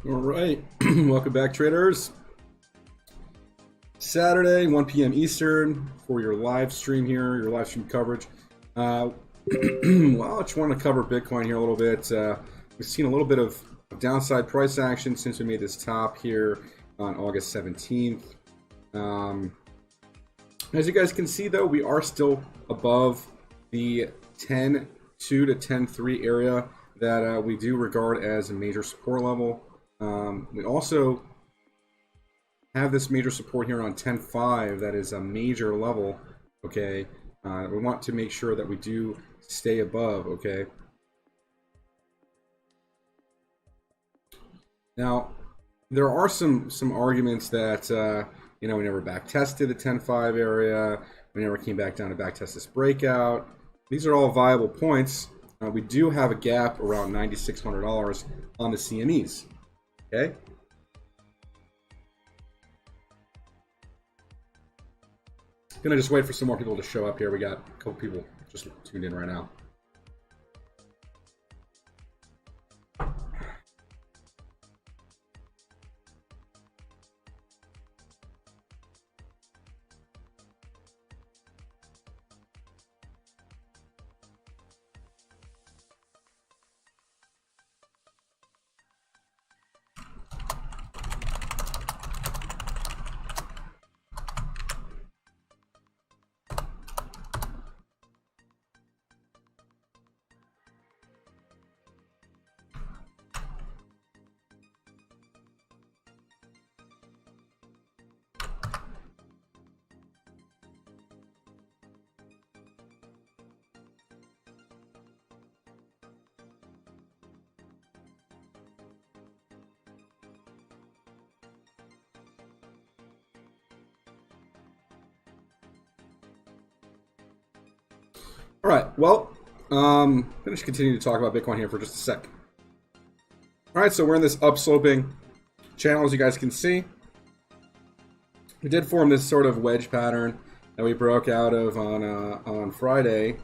All right, welcome back, traders. Saturday, 1 p.m. Eastern for your live stream here, your live stream coverage. Well, I just want to cover Bitcoin here a little bit. We've seen a little bit of downside price action since we made this top here on August 17th. As you guys can see, though, we are still above the 10.2 to 10.3 area that we do regard as a major support level. We also have this major support here on 10.5 that is a major level, okay? We want to make sure that we do stay above, okay? Now, there are some arguments that, we never back tested the 10.5 area, we never came back down to back test this breakout. These are all viable points. We do have a gap around $9,600 on the CMEs. Okay. Gonna just wait for some more people to show up here. We got a couple people just tuned in right now. All right, well, I'm going to just continue to talk about Bitcoin here for just a sec. All right, so we're in this upsloping channel, as you guys can see. We did form this sort of wedge pattern that we broke out of on Friday,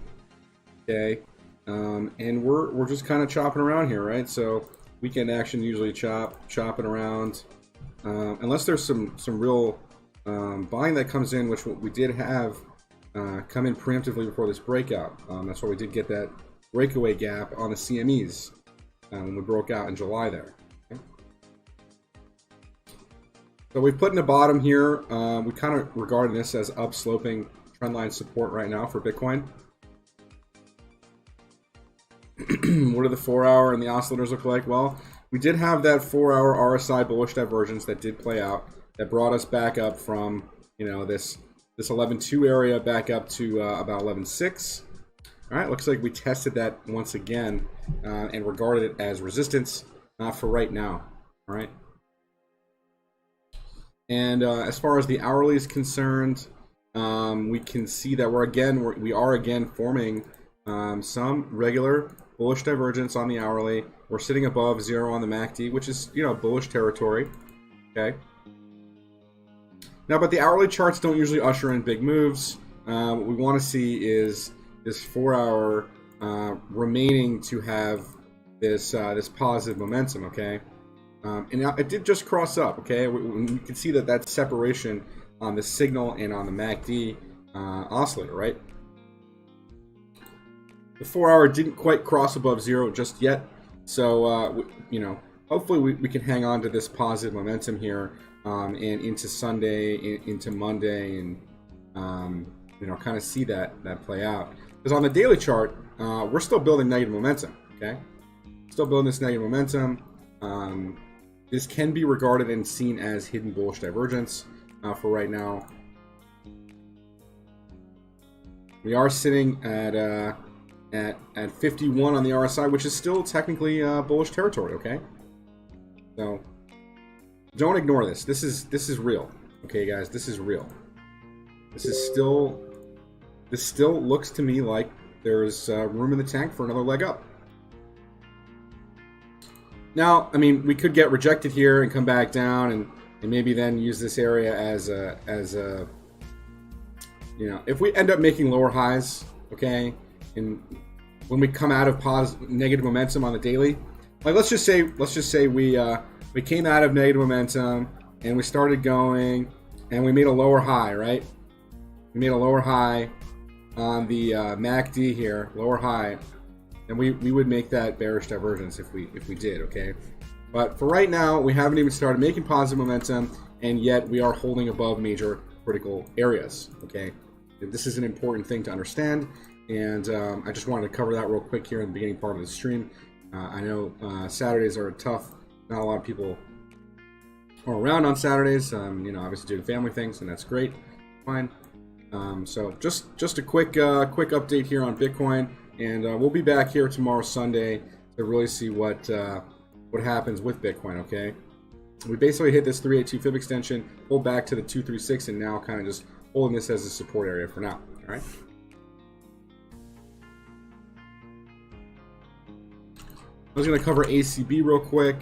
okay? And we're just kind of chopping around here, right? So weekend action usually chopping around, unless there's some real buying that comes in, which we did have. Come in preemptively before this breakout. That's why we did get that breakaway gap on the CMEs when we broke out in July there. Okay? So we've put in the bottom here. We kind of regard this as upsloping trendline support right now for Bitcoin. What do the 4-hour and the oscillators look like? Well, we did have that 4-hour RSI bullish divergence that did play out. That brought us back up from, this 11.2 area back up to about 11.6. All right, looks like we tested that once again and regarded it as resistance for right now. All right. And as far as the hourly is concerned, we can see that we are again forming some regular bullish divergence on the hourly. We're sitting above 0 on the MACD, which is bullish territory. Okay. Now, but the hourly charts don't usually usher in big moves. What we want to see is this 4-hour remaining to have this positive momentum, okay? And now it did just cross up, okay? We can see that separation on the signal and on the MACD oscillator, right? The 4-hour didn't quite cross above 0 just yet, so hopefully we can hang on to this positive momentum here. And into Sunday, into Monday, and kind of see that play out. Because on the daily chart, we're still building negative momentum. Okay, still building this negative momentum. This can be regarded and seen as hidden bullish divergence for right now. We are sitting at 51 on the RSI, which is still technically bullish territory. Okay, so. Don't ignore this. This is real. Okay, guys, this is real. This still looks to me like there's room in the tank for another leg up. Now, I mean, we could get rejected here and come back down and maybe then use this area as a if we end up making lower highs, okay, and when we come out of negative momentum on the daily, like let's just say we we came out of negative momentum and we started going and we made a lower high, right? We made a lower high on the MACD here, lower high, and we would make that bearish divergence if we did, okay? But for right now, we haven't even started making positive momentum, and yet we are holding above major critical areas, okay? This is an important thing to understand, and I just wanted to cover that real quick here in the beginning part of the stream. I know Saturdays are tough. Not a lot of people are around on Saturdays. Obviously doing family things, and that's great. Fine. So just a quick update here on Bitcoin, and we'll be back here tomorrow, Sunday, to really see what happens with Bitcoin. Okay. We basically hit this 382 fib extension, pulled back to the 236, and now kind of just holding this as a support area for now. All right. I was going to cover ACB real quick.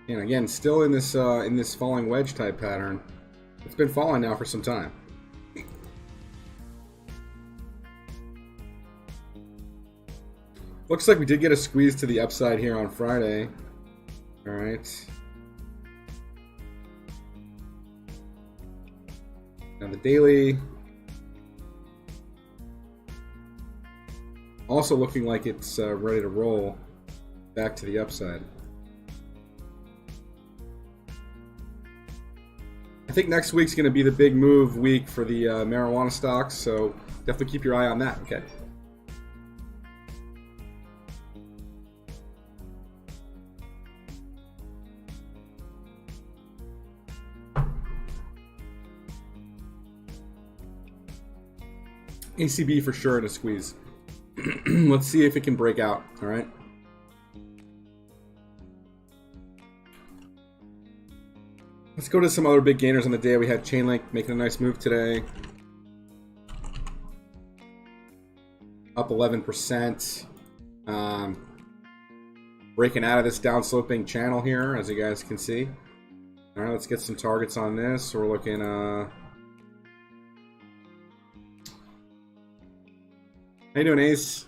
And again, still in this falling wedge type pattern. It's been falling now for some time. Looks like we did get a squeeze to the upside here on Friday. All right. Now the daily also looking like it's ready to roll back to the upside. I think next week's going to be the big move week for the marijuana stocks, so definitely keep your eye on that, okay? ACB for sure in a squeeze. Let's see if it can break out, all right? Let's go to some other big gainers on the day. We had Chainlink making a nice move today. Up 11%. Breaking out of this down-sloping channel here, as you guys can see. All right, let's get some targets on this. We're looking... How you doing, Ace?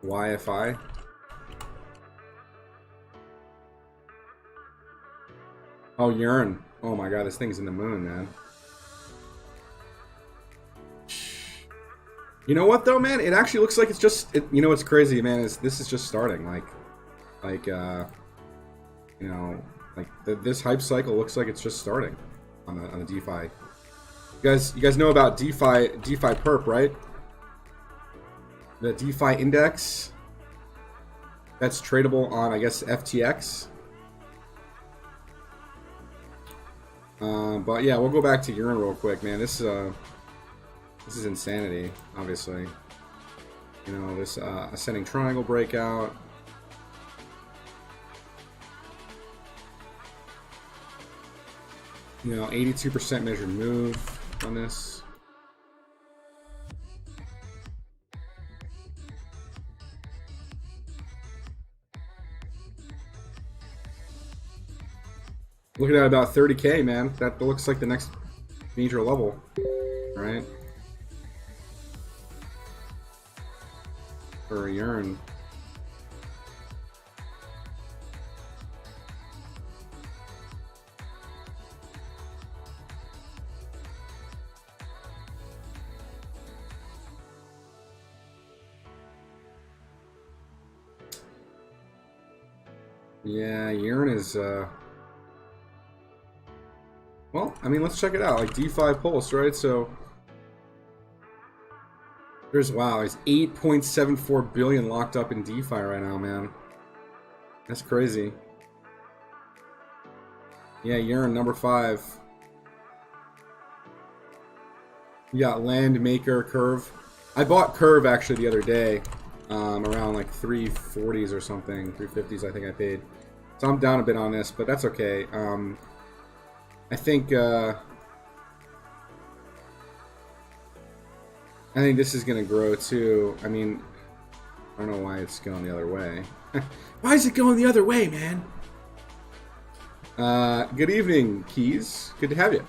YFI. Oh, Yearn. Oh my god, this thing's in the moon, man. You know what though, man? It actually looks like it's just. You know what's crazy, man? Is this is just starting. This hype cycle looks like it's just starting on the DeFi. You guys know about DeFi perp, right? The DeFi index that's tradable on, I guess, FTX. But yeah, we'll go back to Yearn real quick, man. This is insanity, obviously. You know, this ascending triangle breakout. You know, 82% measured move on this. Looking at about 30K, man. That looks like the next major level, right? For a Yearn. Yeah, Yearn is well, I mean, let's check it out. Like DeFi Pulse, right? So there's, wow, it's 8.74 billion locked up in DeFi right now, man. That's crazy. Yeah, Yearn, number 5. You got Landmaker, Curve. I bought Curve actually the other day, around like 340s or something, 350s I think I paid. So I'm down a bit on this, but that's okay. I think this is gonna grow too. I mean, I don't know why it's going the other way. Why is it going the other way, man? Good evening, Keys. Good to have you.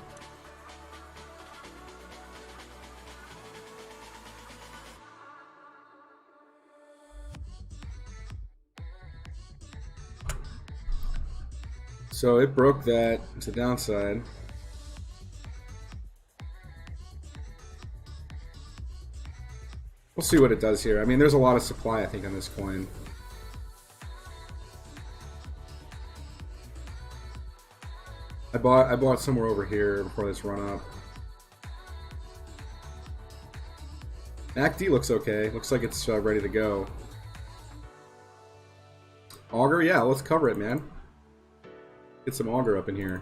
So it broke that. It's a downside. We'll see what it does here. I mean, there's a lot of supply, I think, on this coin. I bought somewhere over here before this run up. MACD looks okay. Looks like it's ready to go. Auger, yeah, let's cover it, man. Get some auger up in here.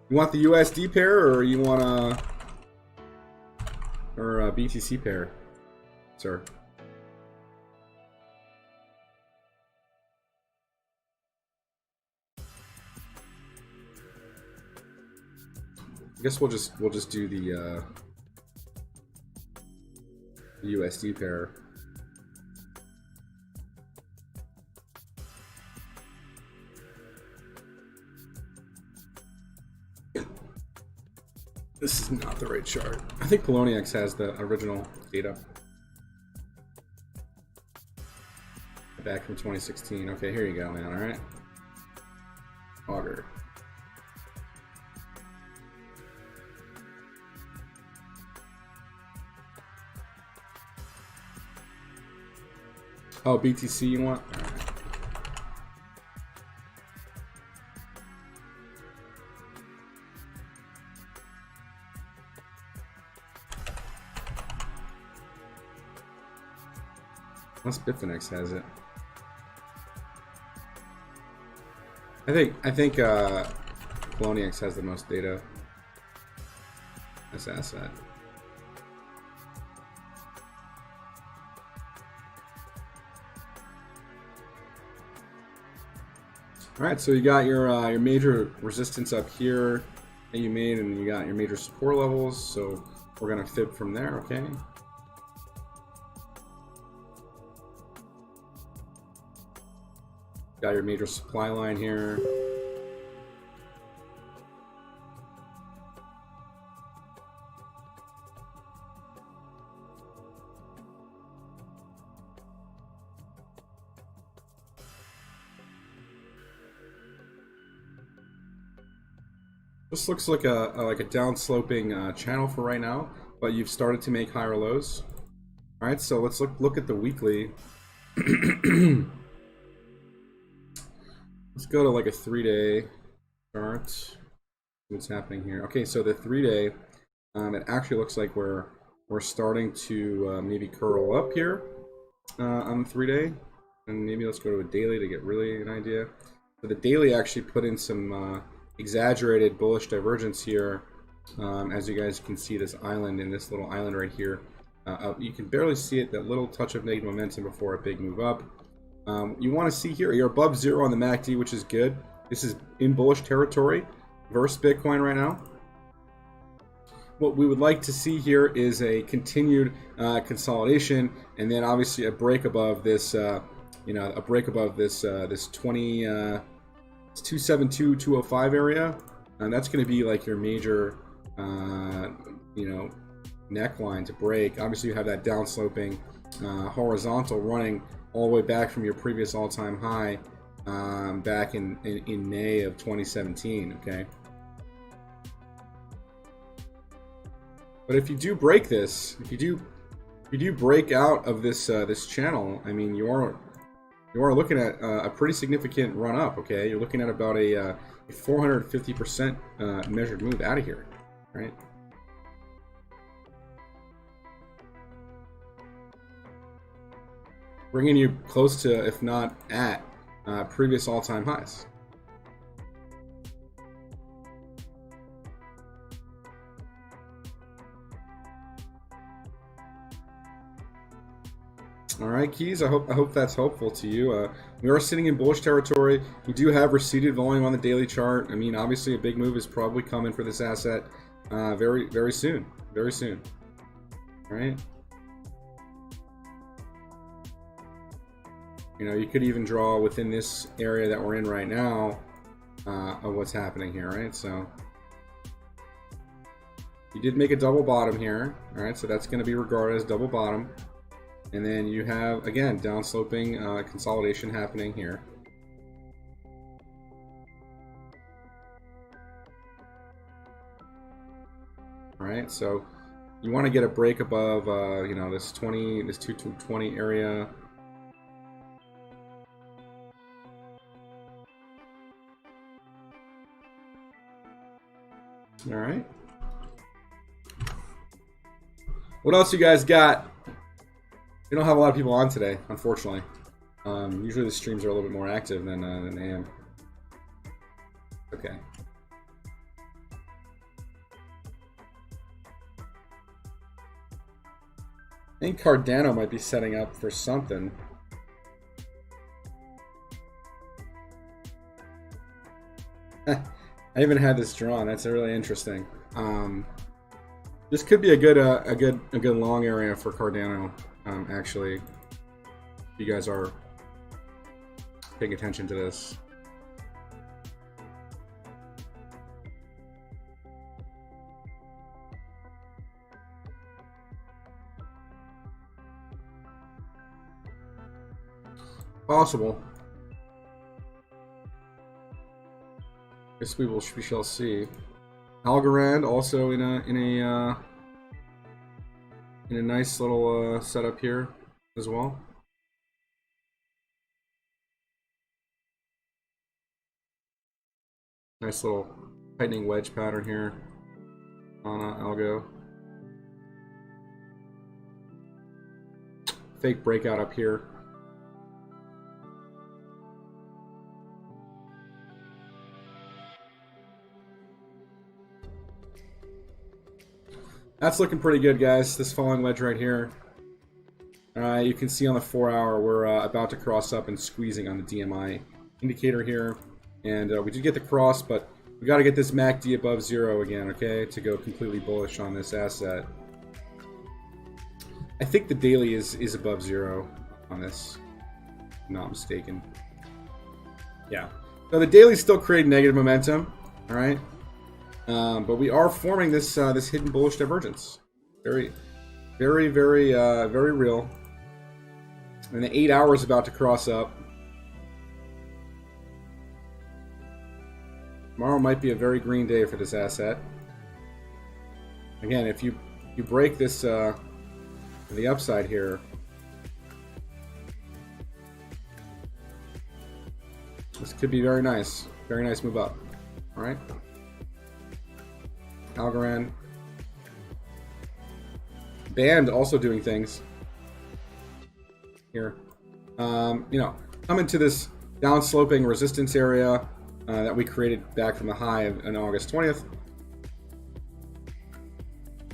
You want the USD pair, or you want a BTC pair, sir? I guess we'll just do the USD pair. This is not the right chart. I think Poloniex has the original data. Back from 2016. Okay, here you go, man. All right. Auger. Oh, BTC you want? All right. Unless Bitfinex has it. I think Poloniex has the most data. This asset. All right, so you got your major resistance up here that you made, and you got your major support levels. So we're gonna fib from there, okay? Got your major supply line here. This looks like a down-sloping channel for right now, but you've started to make higher lows. All right, so let's look at the weekly. Let's go to like a 3-day chart. What's happening here? Okay, so the 3-day, it actually looks like we're starting to maybe curl up here on the 3-day, and maybe let's go to a daily to get really an idea. So the daily actually put in some exaggerated bullish divergence here. As you guys can see, this island and this little island right here, you can barely see it. That little touch of negative momentum before a big move up. You want to see here, you're above 0 on the MACD, which is good. This is in bullish territory versus Bitcoin right now. What we would like to see here is a continued consolidation, and then obviously a break above this, a break above this this 272-205 area, and that's going to be like your major, neckline to break. Obviously, you have that downsloping horizontal running all the way back from your previous all-time high back in May of 2017. Okay, but if you do break this, if you do break out of this this channel, I mean, you are looking at a pretty significant run up. Okay, you're looking at about a 450% measured move out of here, right? Bringing you close to, if not at, previous all-time highs. All right, Keys. I hope that's helpful to you. We are sitting in bullish territory. We do have receded volume on the daily chart. I mean, obviously, a big move is probably coming for this asset very soon. Very soon. All right. You know, you could even draw within this area that we're in right now, of what's happening here, right? So you did make a double bottom here, all right? So that's going to be regarded as double bottom. And then you have, again, downsloping consolidation happening here. All right, so you want to get a break above, you know, this 220 area. All right. What else you guys got? We don't have a lot of people on today, unfortunately. Usually the streams are a little bit more active than they am. Okay. I think Cardano might be setting up for something. I even had this drawn. That's really interesting. This could be a good long area for Cardano. Actually, if you guys are paying attention to this. Possible. Guess we shall see. Algorand also in a nice little setup here as well. Nice little tightening wedge pattern here on Algo. Fake breakout up here. That's looking pretty good, guys. This falling wedge right here. You can see on the 4-hour we're about to cross up and squeezing on the DMI indicator here. And we did get the cross, but we got to get this MACD above 0 again, okay, to go completely bullish on this asset. I think the daily is above 0 on this, if I'm not mistaken. Yeah. So the daily's still creating negative momentum, all right? But we are forming this this hidden bullish divergence. Very real. And the 8 hours about to cross up. Tomorrow might be a very green day for this asset. Again, if you break this the upside here, this could be very nice. Very nice move up. All right. Algorand. Band also doing things here. You know, coming to this downsloping resistance area that we created back from the high on August 20th.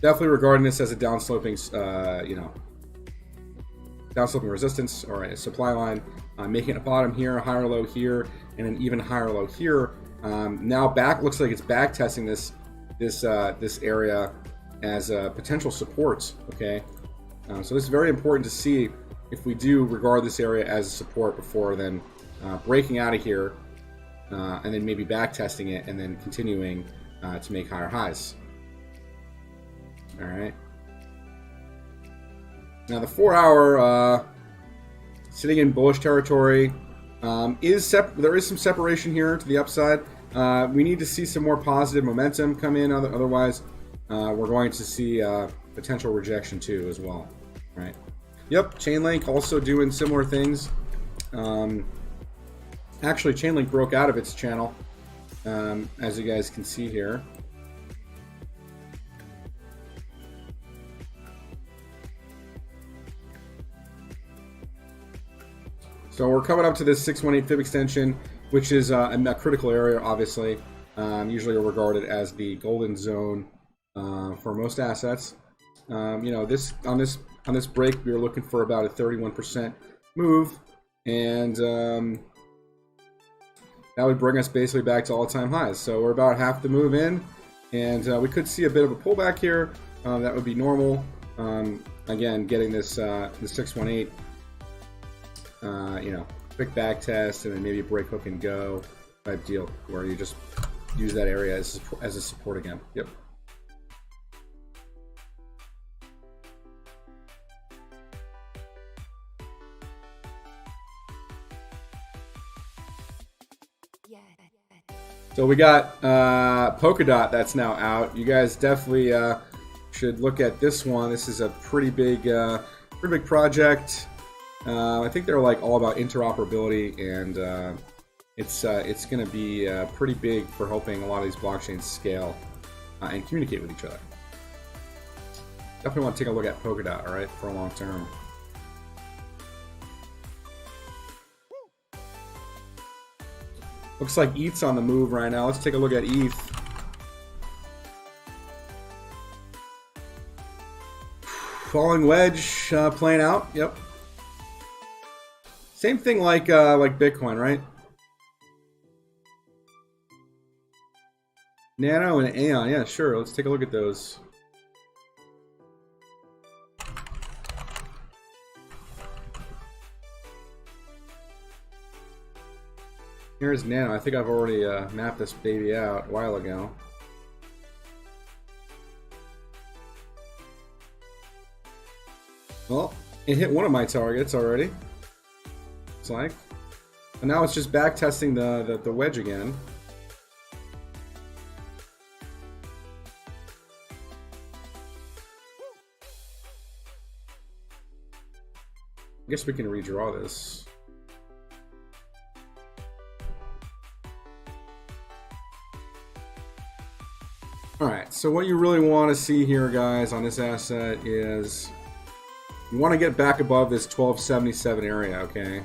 Definitely regarding this as a downsloping, you know, downsloping resistance or a supply line, making a bottom here, a higher low here, and an even higher low here. Now looks like it's back testing this area as potential supports. Okay, so this is very important to see if we do regard this area as a support before then breaking out of here and then maybe back testing it and then continuing to make higher highs. All right. Now the 4-hour sitting in bullish territory there is some separation here to the upside. We need to see some more positive momentum come in, otherwise we're going to see potential rejection too as well, right? Yep, Chainlink also doing similar things. Actually, Chainlink broke out of its channel, as you guys can see here. So we're coming up to this 618 fib extension, which is a critical area, obviously. Usually regarded as the golden zone for most assets. You know, on this break, we were looking for about a 31% move, and that would bring us basically back to all-time highs. So we're about half the move in, and we could see a bit of a pullback here. That would be normal. Again, getting this 618, you know, quick back test, and then maybe break hook and go. type deal where you just use that area as a support again. Yep. So we got Polkadot that's now out. You guys definitely should look at this one. This is a pretty big project. I think they're like all about interoperability, and it's going to be pretty big for helping a lot of these blockchains scale and communicate with each other. Definitely want to take a look at Polkadot, all right, for a long term. Looks like ETH's on the move right now. Let's take a look at ETH. Falling wedge playing out. Yep. Same thing like Bitcoin, right? Nano and Aeon. Yeah, sure. Let's take a look at those. Here's Nano. I think I've already mapped this baby out a while ago. Well, it hit one of my targets already. It's like, and now it's just back testing the wedge again. I guess we can redraw this. Alright, so what you really want to see here, guys, on this asset is you want to get back above this 1277 area, okay?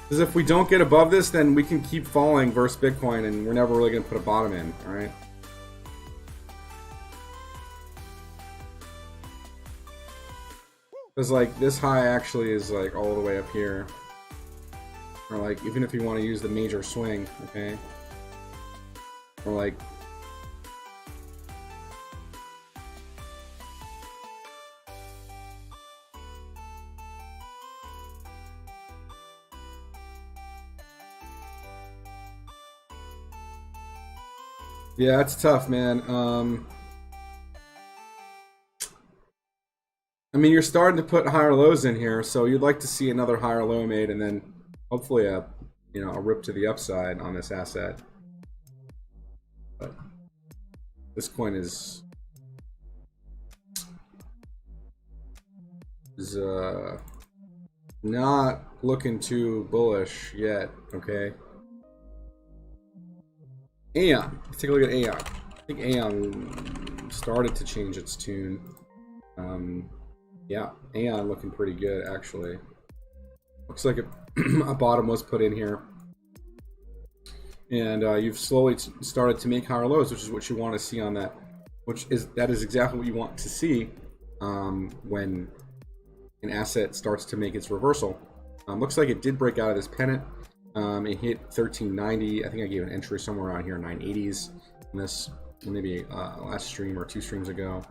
Because if we don't get above this, then we can keep falling versus Bitcoin, and we're never really going to put a bottom in, alright? Because like this high actually is like all the way up here, or like even if you want to use the major swing, okay, or like yeah, it's tough, man. I mean, you're starting to put higher lows in here, so you'd like to see another higher low made, and then hopefully a rip to the upside on this asset. But this coin is not looking too bullish yet. Okay. Aeon. Let's take a look at Aeon. I think Aeon started to change its tune. Yeah, Aeon looking pretty good, actually. Looks like a bottom was put in here. And you've slowly started to make higher lows, which is what you want to see on that. That is exactly what you want to see when an asset starts to make its reversal. Looks like it did break out of this pennant. It hit 1390. I think I gave an entry somewhere around here, 980s. In this, maybe last stream or 2 streams ago.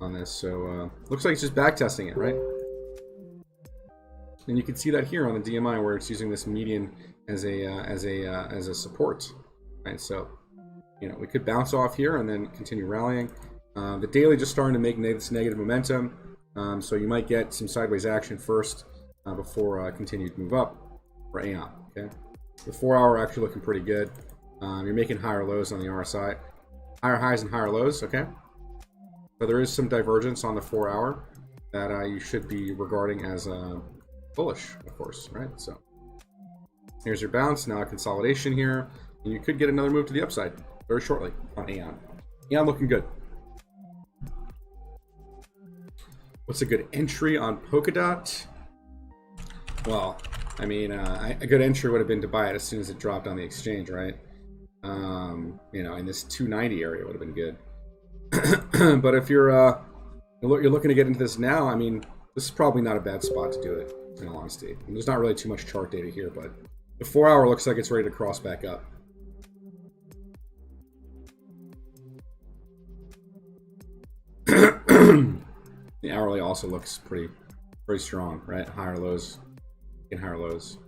On this, so looks like it's just back testing it, right? And you can see that here on the DMI where it's using this median as a support, right? So we could bounce off here and then continue rallying. The daily just starting to make this negative momentum, so you might get some sideways action first before continued move up for Aeon. Okay, the 4-hour actually looking pretty good. You're making higher lows on the RSI, higher highs and higher lows. Okay. So there is some divergence on the 4-hour that you should be regarding as bullish, of course, right? So here's your bounce, now a consolidation here, and you could get another move to the upside very shortly on Aeon. Aeon looking good. What's a good entry on Polkadot? Well, I mean, a good entry would have been to buy it as soon as it dropped on the exchange, right? In this 290 area would have been good. But if you're looking to get into this now, I mean, this is probably not a bad spot to do it, in all honesty. And there's not really too much chart data here, but the 4-hour looks like it's ready to cross back up. The hourly also looks pretty strong, right? Higher lows, and higher lows.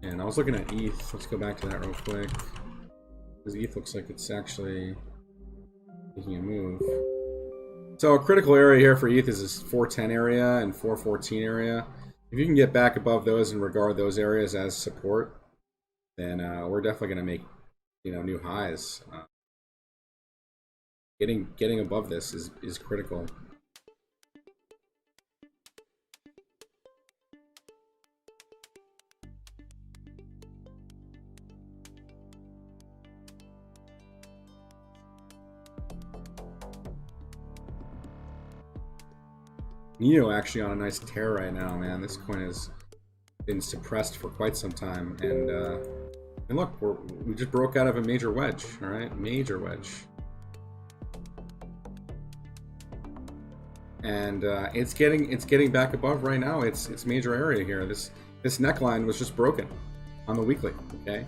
And I was looking at ETH. Let's go back to that real quick. Because ETH looks like it's actually making a move. So a critical area here for ETH is this 410 area and 414 area. If you can get back above those and regard those areas as support, then we're definitely going to make, new highs. Getting above this is critical. NEO actually on a nice tear right now, man. This coin has been suppressed for quite some time, and look, we just broke out of a major wedge. All right, major wedge, and it's getting back above right now. It's major area here. This neckline was just broken on the weekly. Okay,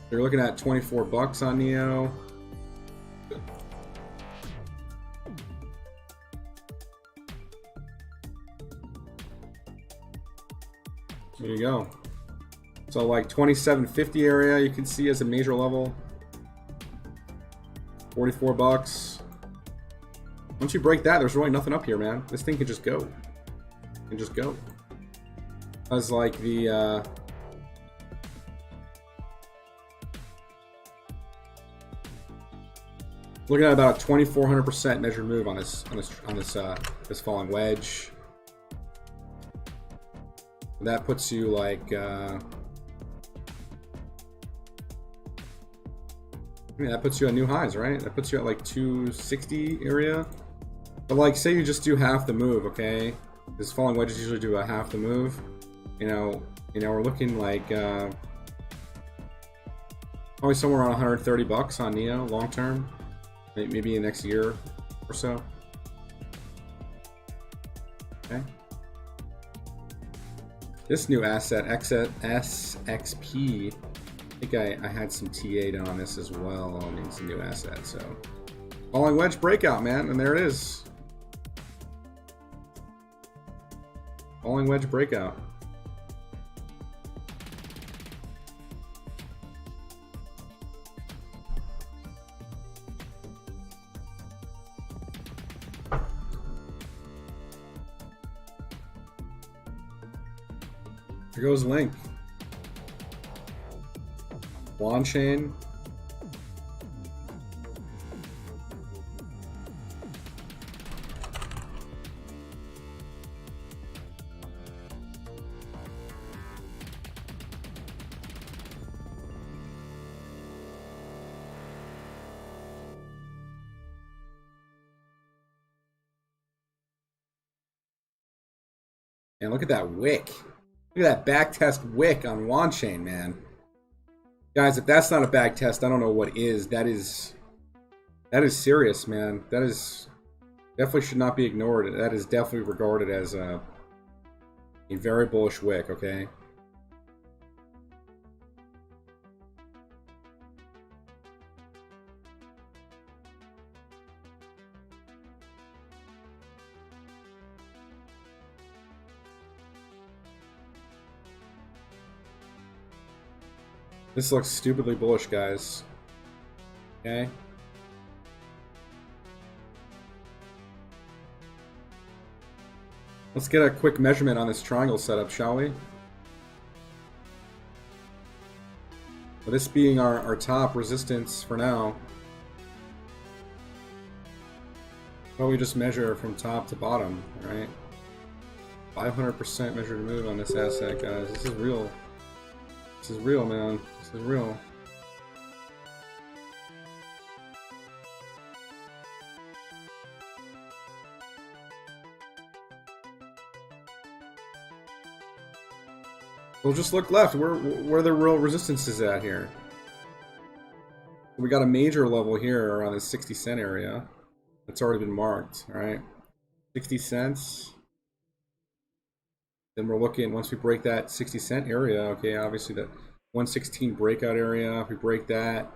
you're looking at 24 bucks on NEO. There you go. So like 27.50 area you can see as a major level. 44 bucks. Once you break that, there's really nothing up here, man. This thing can just go. It can just go. As like the looking at about a 2,400% measured move on this falling wedge. That puts you like that puts you at new highs, right? That puts you at like 260 area. But like, say you just do half the move, okay? Because falling wedges usually do a half the move. We're looking like probably somewhere around 130 bucks on NEO long term, maybe in the next year or so. Okay. This new asset, SXP, I think I had some TA down on this as well. I mean, it's a new asset, so. Falling wedge breakout, man, and there it is. Falling wedge breakout. Here goes Link. Wanchain. And look at that wick. Look at that back test wick on Wanchain, man. Guys, if that's not a back test, I don't know what is. That is serious, man. That is definitely should not be ignored. That is definitely regarded as a very bullish wick, okay? This looks stupidly bullish, guys. Okay. Let's get a quick measurement on this triangle setup, shall we? Well, this being our top resistance for now. Well, we just measure from top to bottom, right? 500% measured move on this asset, guys. This is real. This is real, man. This is real. We'll just look left. Where the real resistance is at here. We got a major level here around the 60-cent area. That's already been marked, all right? 60 cents. then we're looking, once we break that 60 cent area, okay, obviously that 116 breakout area, if we break that,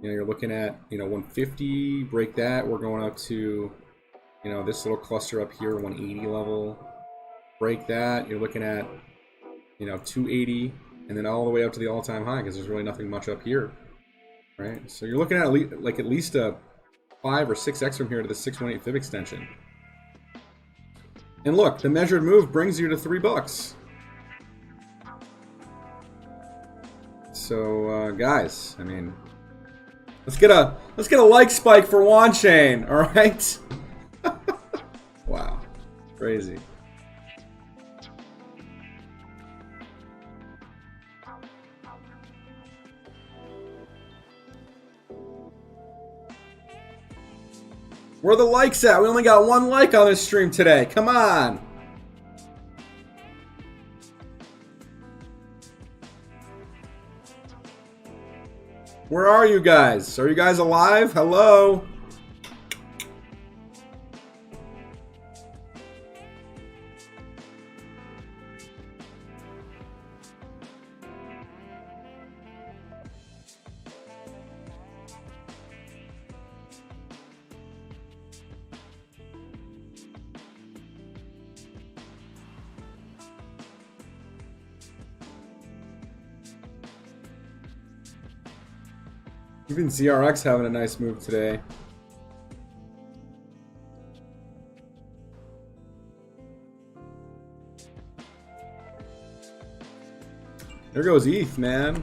you know, you're looking at, you know, 150, break that, we're going up to, you know, this little cluster up here, 180 level. Break that, you're looking at, you know, 280, and then all the way up to the all-time high, because there's really nothing much up here, right? So you're looking at least a 5 or 6x from here to the 618 fib extension. And look, the measured move brings you to $3. So, guys, I mean, let's get a like spike for Wanchain, all right? Wow, crazy. Where are the likes at? We only got 1 like on this stream today. Come on. Where are you guys? Are you guys alive? Hello? Even ZRX having a nice move today. There goes ETH, man.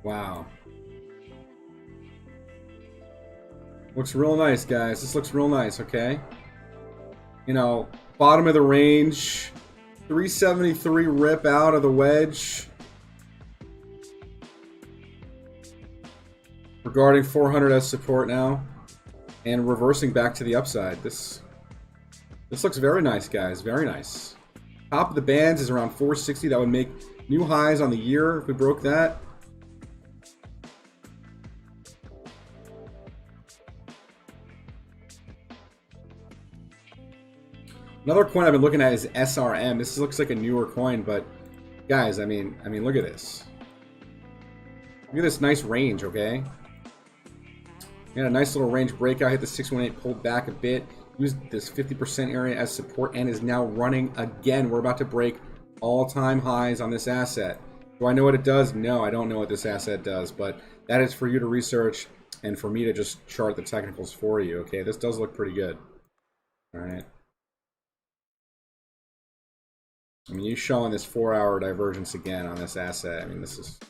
Wow. Looks real nice, guys. This looks real nice, okay? You know, bottom of the range. 373 rip out of the wedge. Regarding 400 as support now. And reversing back to the upside. This looks very nice, guys. Very nice. Top of the bands is around 460. That would make new highs on the year if we broke that. Another coin I've been looking at is SRM. This looks like a newer coin, but guys, I mean, look at this. Look at this nice range, okay? We had a nice little range breakout, hit the 618, pulled back a bit, used this 50% area as support, and is now running again. We're about to break all-time highs on this asset. Do I know what it does? No, I don't know what this asset does, but that is for you to research and for me to just chart the technicals for you, okay? This does look pretty good. All right. I mean, you showing this 4-hour divergence again on this asset. I mean, this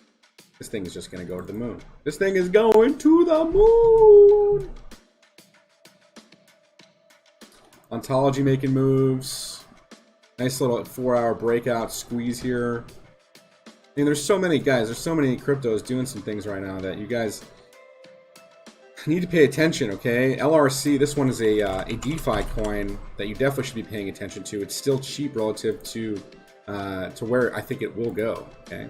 thing is just going to go to the moon. This thing is going to the moon. Ontology making moves. Nice little 4-hour breakout squeeze here. I mean, there's so many guys. There's so many cryptos doing some things right now that you guys need to pay attention, okay? LRC, this one is a DeFi coin that you definitely should be paying attention to. It's still cheap relative to where I think it will go, okay?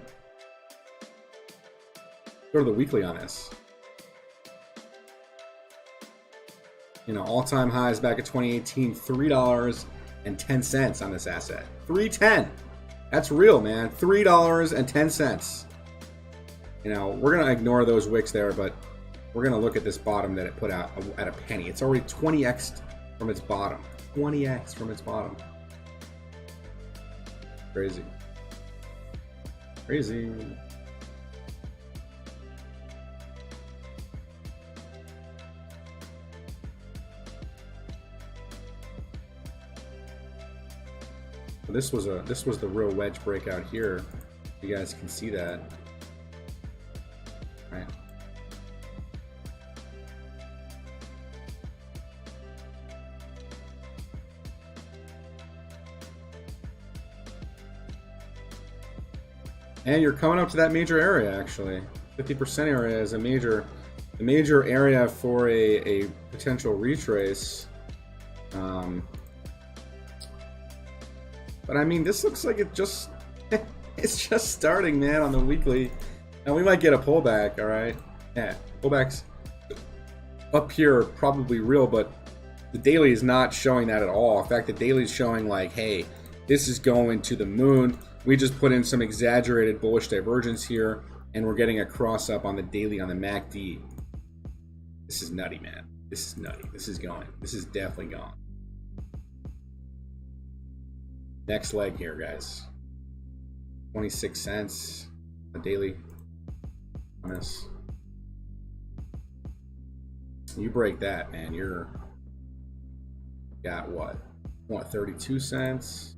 Go to the weekly on this. You know, all-time highs back at 2018, $3.10 on this asset. $3.10. That's real, man. $3.10. You know, we're gonna ignore those wicks there, but we're going to look at this bottom that it put out at a penny. It's already 20x from its bottom. 20x from its bottom. Crazy. Crazy. This was the real wedge breakout here. You guys can see that. Right. And you're coming up to that major area, actually. 50% area is a major area for a potential retrace. But I mean, this looks like it just it's just starting, man, on the weekly. And we might get a pullback, all right? Yeah, pullbacks up here are probably real, but the daily is not showing that at all. In fact, the daily is showing like, hey, this is going to the moon. We just put in some exaggerated bullish divergence here, and we're getting a cross up on the daily on the MACD. This is nutty, man. This is nutty. This is going. This is definitely going. Next leg here, guys. 26 cents a daily on this. You break that, man, you're got what 32 cents.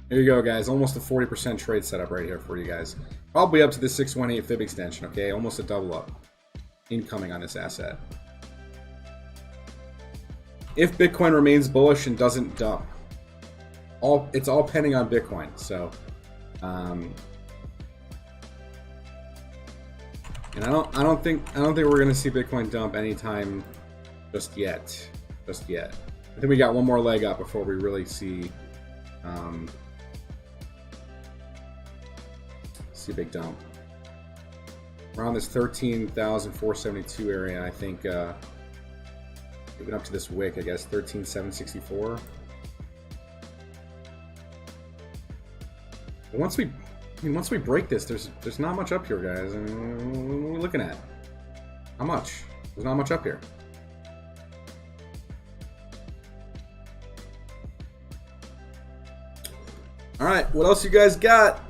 There you go, guys. Almost a 40% trade setup right here for you guys. Probably up to the 618 fib extension, okay? Almost a double up incoming on this asset. If Bitcoin remains bullish and doesn't dump, it's all pending on Bitcoin. So, and I don't think we're gonna see Bitcoin dump anytime just yet. I think we got one more leg up before we really see a big dump. Around this 13,472 area, I think. Even up to this wick, I guess 13,764. Once we break this, there's not much up here, guys. I mean, what are we looking at? How much? There's not much up here. All right, what else you guys got?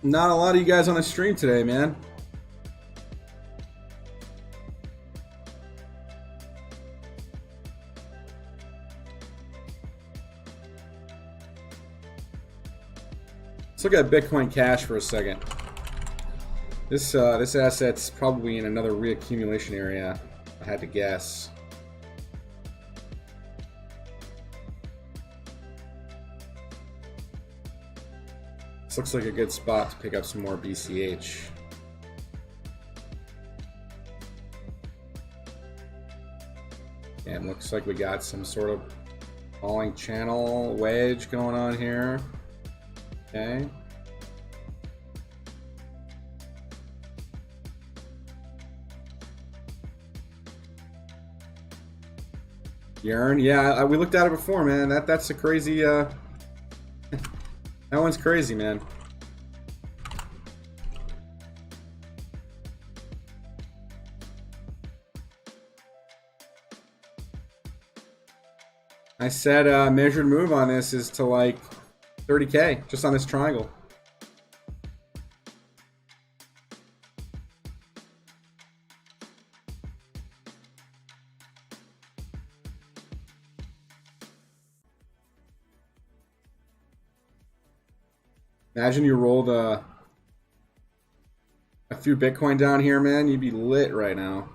Not a lot of you guys on the stream today, man. Let's look at Bitcoin Cash for a second. This asset's probably in another reaccumulation area, I had to guess. This looks like a good spot to pick up some more BCH. And looks like we got some sort of falling channel wedge going on here. Okay. Yearn, yeah, we looked at it before, man. That's a crazy. That one's crazy, man. I said measured move on this is to like 30K just on this triangle. Imagine you rolled a few Bitcoin down here, man. You'd be lit right now.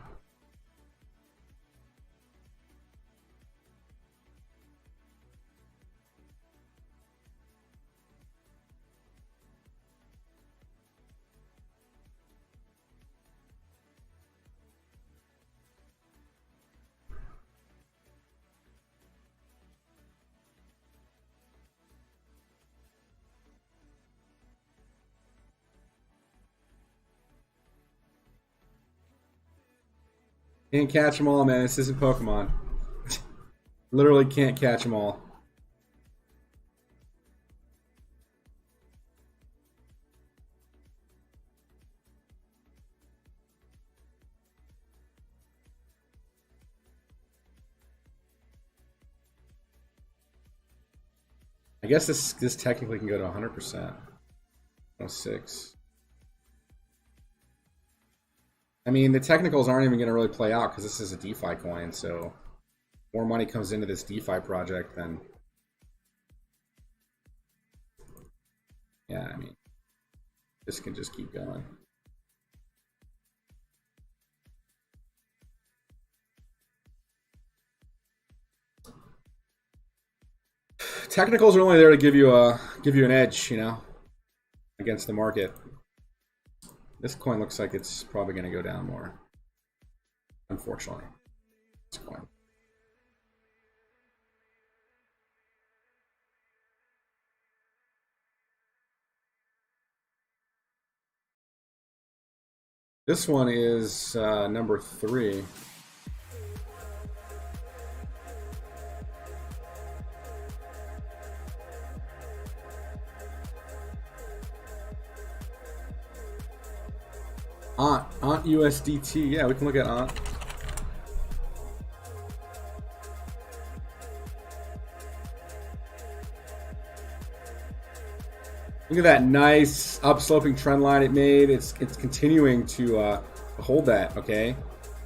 Can't catch them all, man. This isn't Pokemon. Literally can't catch them all. I guess this technically can go to 100%. 06. I mean, the technicals aren't even going to really play out because this is a DeFi coin, so more money comes into this DeFi project than... Yeah, I mean, this can just keep going. technicals are only there to give you an edge, you know, against the market. This coin looks like it's probably going to go down more, unfortunately. This coin. This one is number 3. Aunt USDT. Yeah, we can look at Aunt. Look at that nice upsloping trend line it made. It's continuing to hold that. Okay.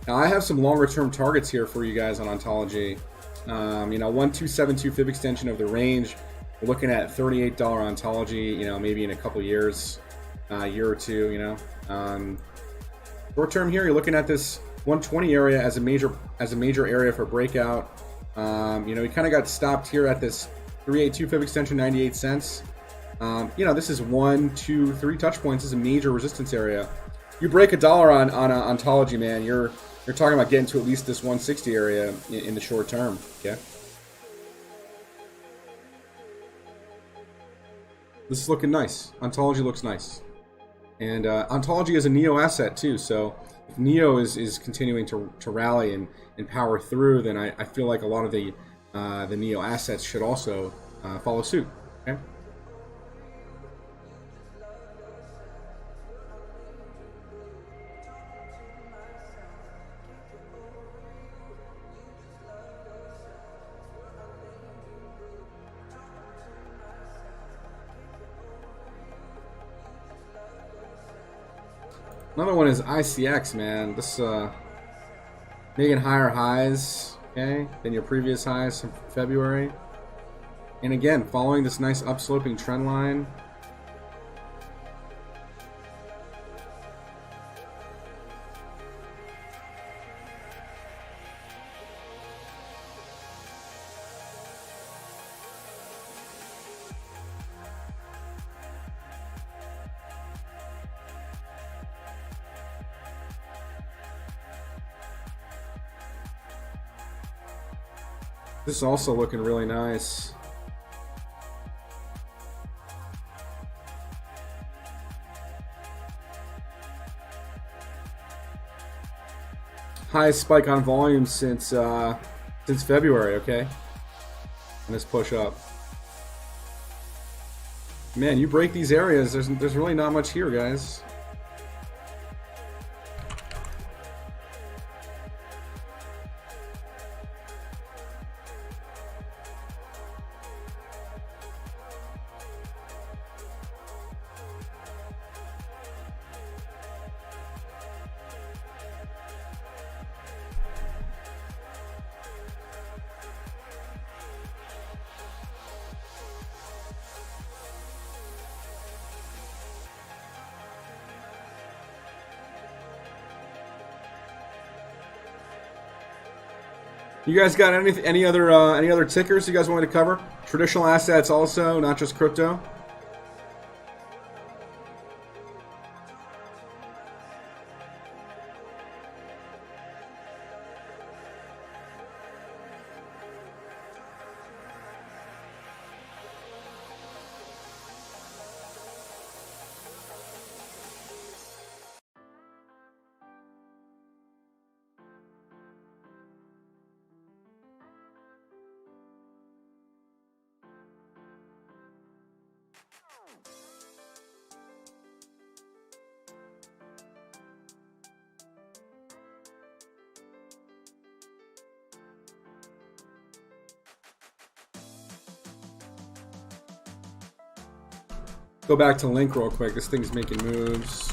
Now I have some longer term targets here for you guys on Ontology. You know, 1272 fib extension of the range. We're looking at $38 Ontology. You know, maybe in a couple years, year or two. You know. Short term here, you're looking at this 120 area as a major area for breakout. You know, we kind of got stopped here at this 382 fib extension, 98 cents. You know, this is 1, 2, 3 touch points. This is a major resistance area. You break $1 on Ontology, man. You're talking about getting to at least this 160 area in the short term. Okay. This is looking nice. Ontology looks nice. And Ontology is a NEO asset too, so if NEO is continuing to rally and power through, then I feel like a lot of the NEO assets should also follow suit. Okay. Another one is ICX, man. This making higher highs, okay, than your previous highs from February. And again, following this nice upsloping trend line. This is also looking really nice. Highest spike on volume since February, okay? And this push up. Man, you break these areas, there's really not much here, guys. You guys got any other tickers you guys want me to cover? Traditional assets also, not just crypto. Go back to Link real quick. This thing's making moves.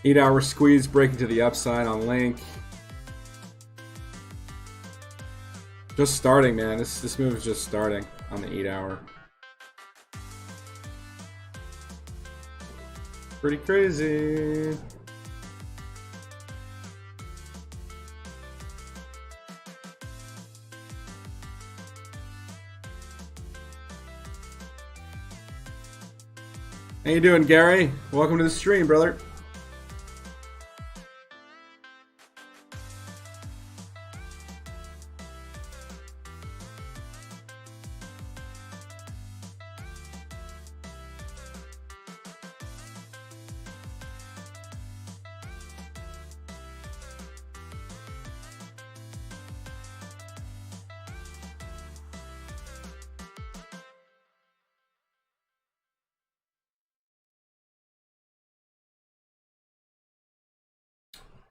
8-hour squeeze breaking to the upside on Link. Just starting, man. This move is just starting on the 8-hour. Pretty crazy. How you doing, Gary? Welcome to the stream, brother.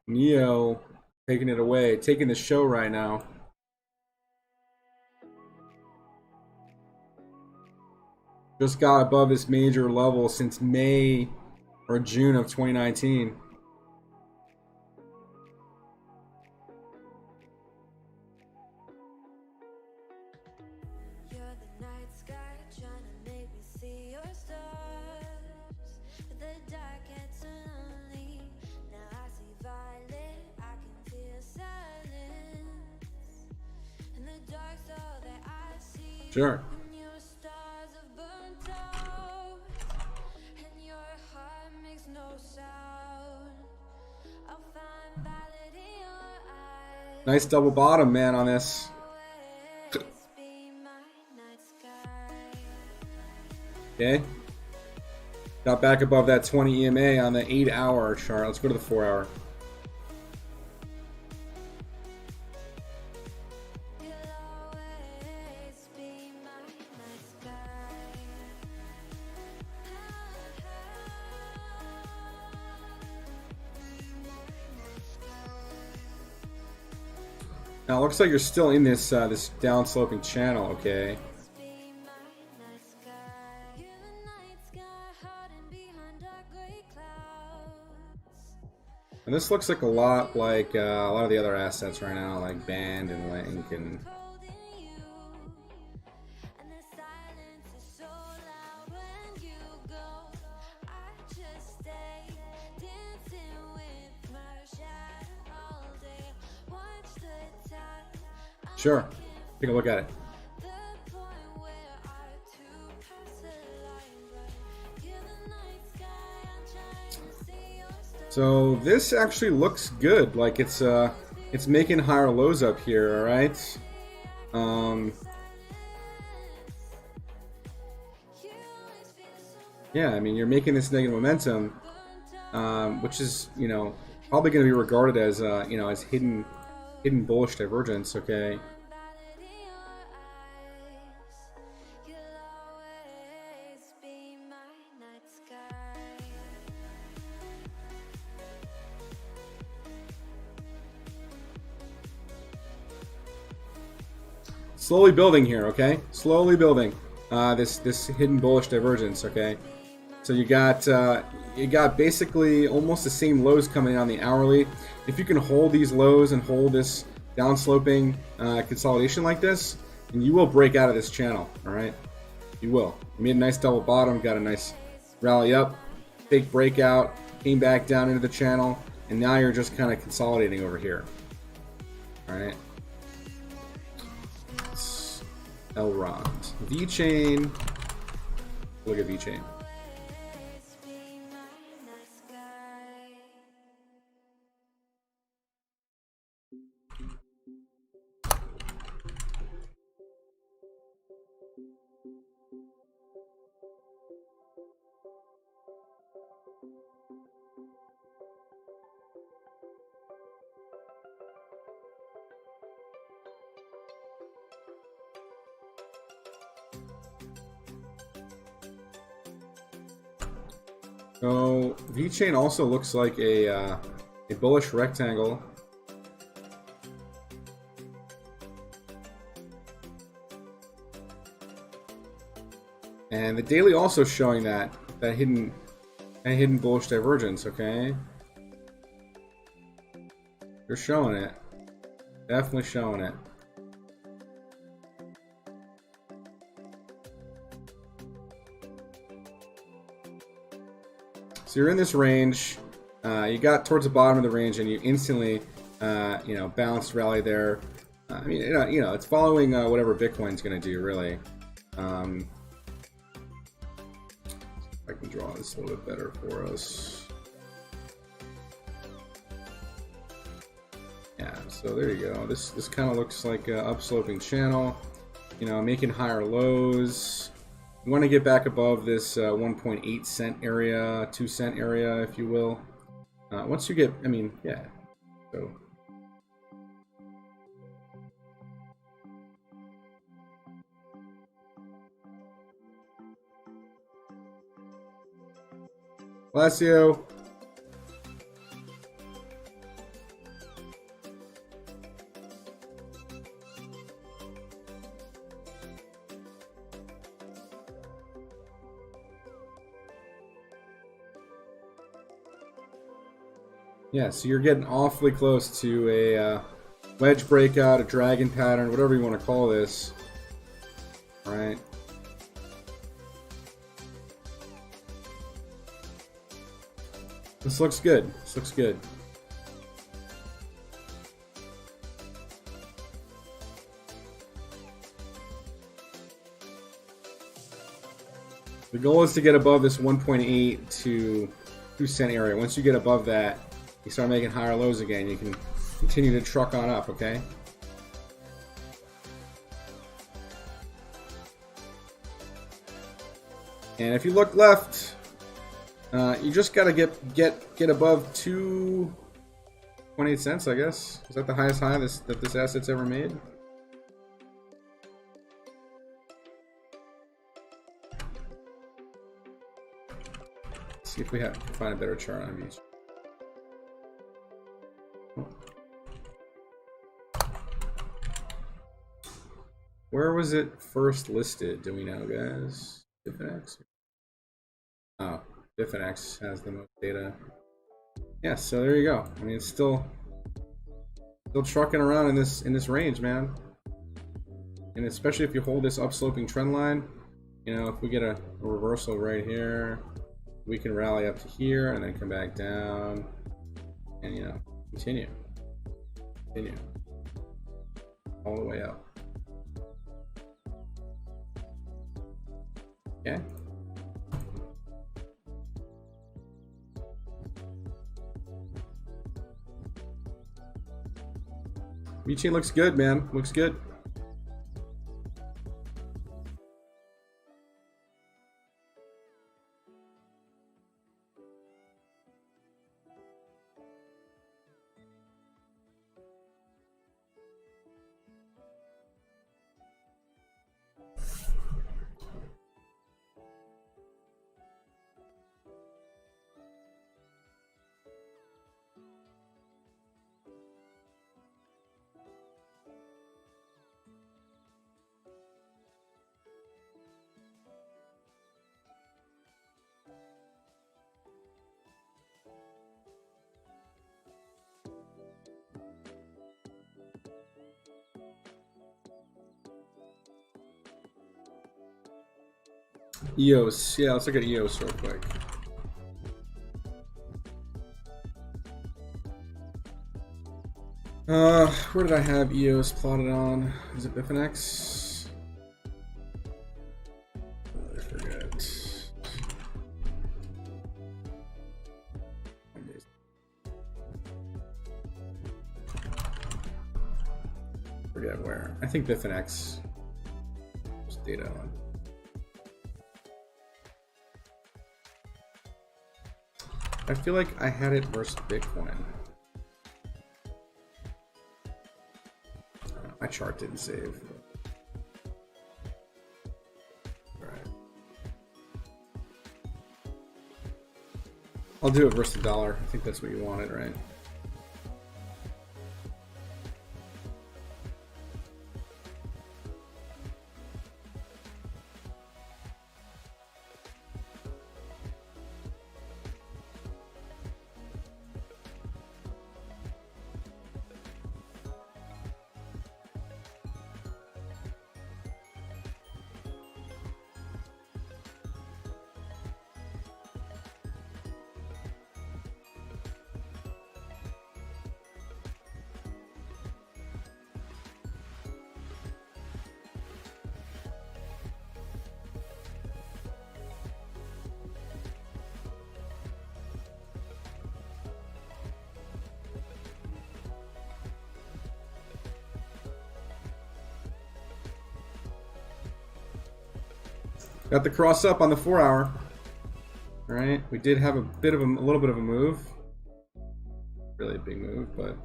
Neo taking it away, taking the show right now. Just got above this major level since May or June of 2019. Sure. Nice double bottom, man, on this. Okay. Got back above that 20 EMA on the 8-hour chart. Let's go to the 4-hour. Now it looks like you're still in this this down-sloping channel, okay? And this looks like a lot of the other assets right now, like Band and Link and. Sure. Take a look at it. So this actually looks good. Like it's making higher lows up here, all right? Yeah, I mean, you're making this negative momentum, which is, you know, probably going to be regarded as, you know, as hidden bullish divergence, okay? Slowly building here, okay? Slowly building this hidden bullish divergence, okay? So you got basically almost the same lows coming in on the hourly. If you can hold these lows and hold this downsloping consolidation like this, then you will break out of this channel, all right? You will. You made a nice double bottom, got a nice rally up, big breakout, came back down into the channel, and now you're just kind of consolidating over here, all right? Elrond. VeChain. Look at VeChain. So VeChain also looks like a bullish rectangle. And the daily also showing that hidden bullish divergence, okay? They're showing it. Definitely showing it. So you're in this range. You got towards the bottom of the range, and you instantly, you know, bounced rally there. I mean, you know, it's following whatever Bitcoin's going to do, really. If I can draw this a little bit better for us. Yeah, so there you go. This kind of looks like an upsloping channel. You know, making higher lows. You want to get back above this 1.8 cent area, 2 cent area, if you will. Once you get, I mean, yeah. So. Bless you. Yeah, so you're getting awfully close to a wedge breakout, a dragon pattern, whatever you want to call this. All right. This looks good. This looks good. The goal is to get above this 1.8 to 2 cent area. Once you get above that, you start making higher lows again. You can continue to truck on up, okay? And if you look left, you just gotta get above 2.28 cents, I guess. Is that the highest high that this asset's ever made? Let's see if we can find a better chart on these. Where was it first listed? Do we know, guys? Bitfinex? Oh, Bitfinex has the most data. Yeah, so there you go. I mean, it's still trucking around in this range, man. And especially if you hold this upsloping trend line, you know, if we get a reversal right here, we can rally up to here and then come back down, and you know, continue all the way up. Okay. VeChain looks good, man. Looks good. EOS, yeah, let's look at EOS real quick. Where did I have EOS plotted on? Is it Bitfinex? I forget. Forget where. I think Bitfinex. There's data on. I feel like I had it versus Bitcoin. My chart didn't save. Alright. I'll do it versus the dollar. I think that's what you wanted, right? Got the cross up on the 4 hour. All right, we did have a little bit of a move. Really a big move, but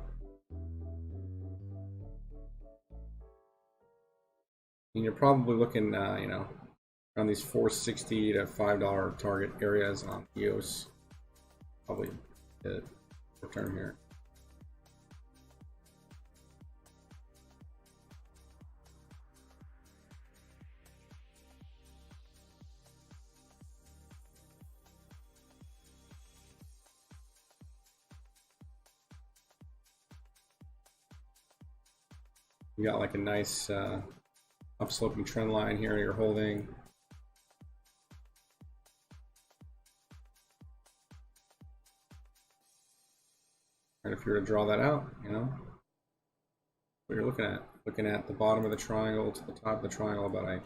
and you're probably looking, you know, around these $4.60 to $5 target areas on EOS. Probably hit return here. You got like a nice upsloping trend line here you're holding. And if you were to draw that out, you know, what you're looking at the bottom of the triangle to the top of the triangle, about a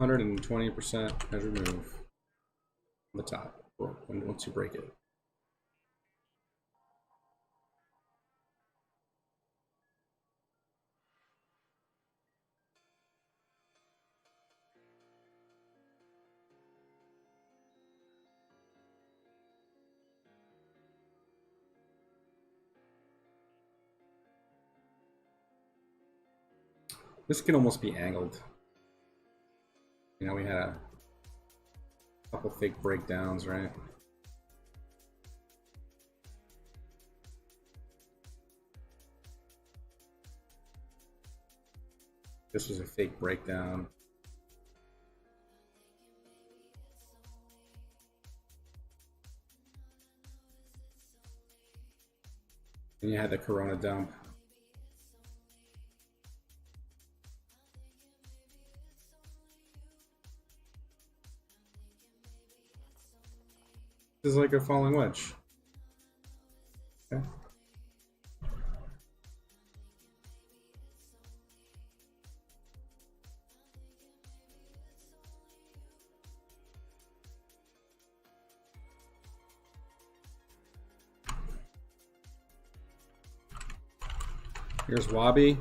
120% measured move on the top once you break it. This can almost be angled. You know, we had a couple fake breakdowns, right? This was a fake breakdown. And you had the Corona dump. This is like a falling wedge. Okay. Here's Wabi.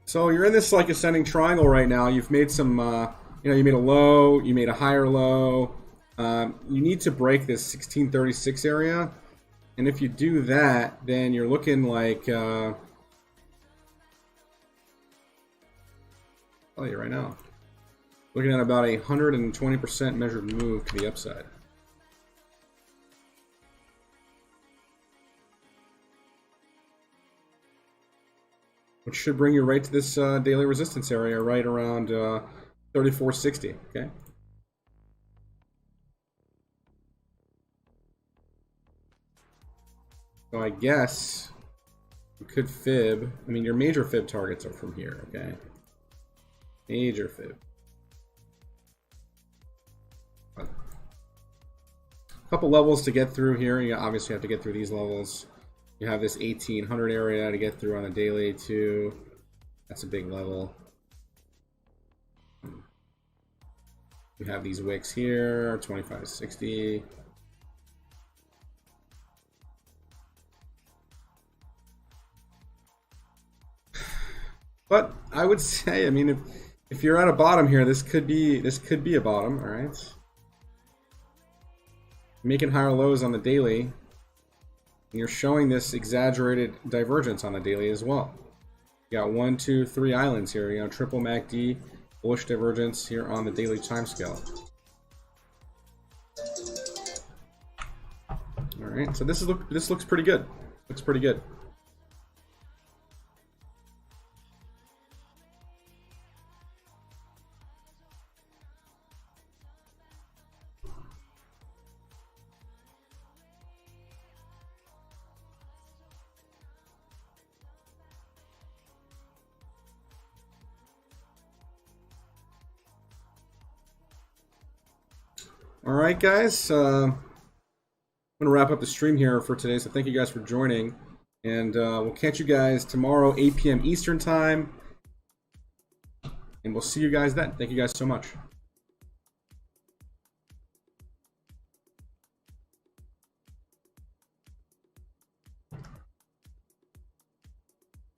So you're in this like ascending triangle right now. You've made some, you know, you made a low, you made a higher low. You need to break this 1636 area, and if you do that, then you're looking like, I'll tell you right now, looking at about a 120% measured move to the upside. Which should bring you right to this daily resistance area, right around 3460. Okay. So I guess you could fib. I mean, your major fib targets are from here. Okay. Major fib. A couple levels to get through here. You obviously have to get through these levels. You have this 1800 area to get through on the daily too. That's a big level. You have these wicks here, 2560. But I would say, I mean, if you're at a bottom here, this could be a if you're at a bottom here, this could be a bottom. All right, making higher lows on the daily, and you're showing this exaggerated divergence on the daily as well. You got 1, 2, 3 islands here. You know, triple MACD, bullish divergence here on the daily time scale. All right, so this looks pretty good. Looks pretty good. All right, guys. I'm gonna wrap up the stream here for today. So thank you guys for joining, and we'll catch you guys tomorrow, 8 p.m. Eastern time, and we'll see you guys then. Thank you guys so much.